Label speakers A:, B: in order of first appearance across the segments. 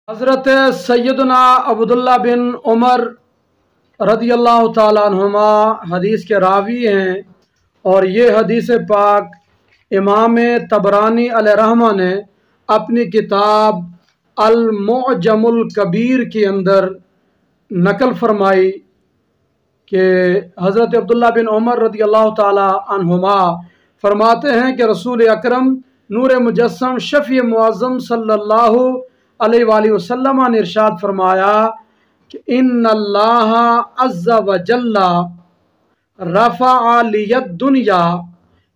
A: حضرت سیدنا عبداللہ بن عمر رضی اللہ تعالیٰ عنہما حدیث کے راوی ہیں، اور یہ حدیث پاک امام طبرانی علیہ رحمہ نے اپنی کتاب المعجم الکبیر کے اندر نقل فرمائی کہ حضرت عبداللہ بن عمر رضی اللہ تعالیٰ عنہما فرماتے ہیں کہ رسول اکرم نور مجسم شفیع معظم صلی اللہ علیہ وآلہ وسلم نے ارشاد فرمایا کہ ان اللہ عز و جل رفع لی الدنیا،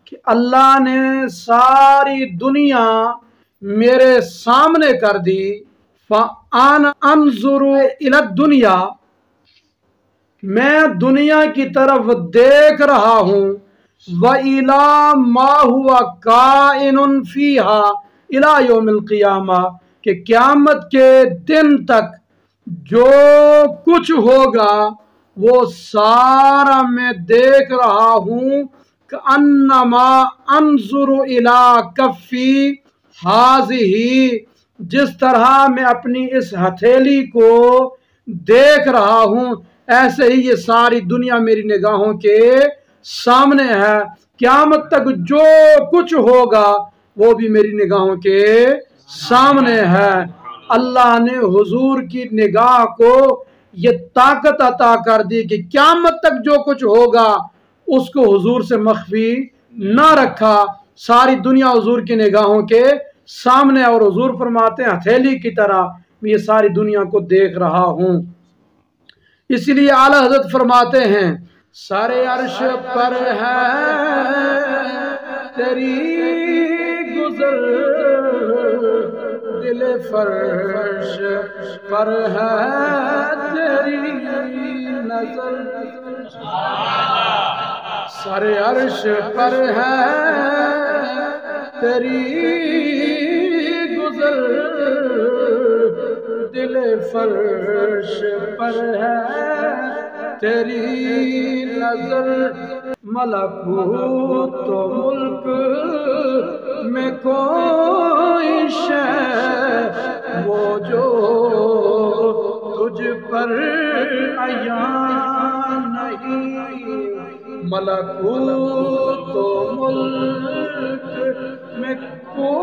A: کہ اللہ نے ساری دنیا میرے سامنے کر دی، فانا انظر الی الدنیا، میں دنیا کی طرف دیکھ رہا ہوں، وَإِلَى مَا هُوَ كَائِنٌ فِيهَا إِلَى يَوْمِ الْقِيَامَةِ، کہ قیامت کے دن تک جو کچھ ہوگا وہ سارا میں دیکھ رہا ہوں، كَأَنَّمَا أَنظُرُ إِلَى كَفِّي هَذِهِ، جس طرح میں اپنی اس ہتھیلی کو دیکھ رہا ہوں ایسے ہی یہ ساری دنیا میری نگاہوں کے سامنے ہے، قیامت تک جو کچھ ہوگا وہ بھی میری نگاہوں کے سامنے ہے۔ اللہ نے حضور کی نگاہ کو یہ طاقت عطا کر دی کہ قیامت تک جو کچھ ہوگا اس کو حضور سے مخفی نہ رکھا، ساری دنیا حضور کی نگاہوں کے سامنے، اور حضور فرماتے ہیں ہتھیلی کی طرح میں یہ ساری دنیا کو دیکھ رہا ہوں۔ اس لیے اعلیٰ حضرت فرماتے ہیں سر عرش پر ہے تیری گزر، دل فرش پر ہے تیری نظر، سر عرش پر ہے تیری گزر، دل فرش پر ہے تیری نظر، ملکوت و ملک میں کوئی شے وہ جو تجھ پر عیاں نہیں، ملکوت و ملک میں کوئی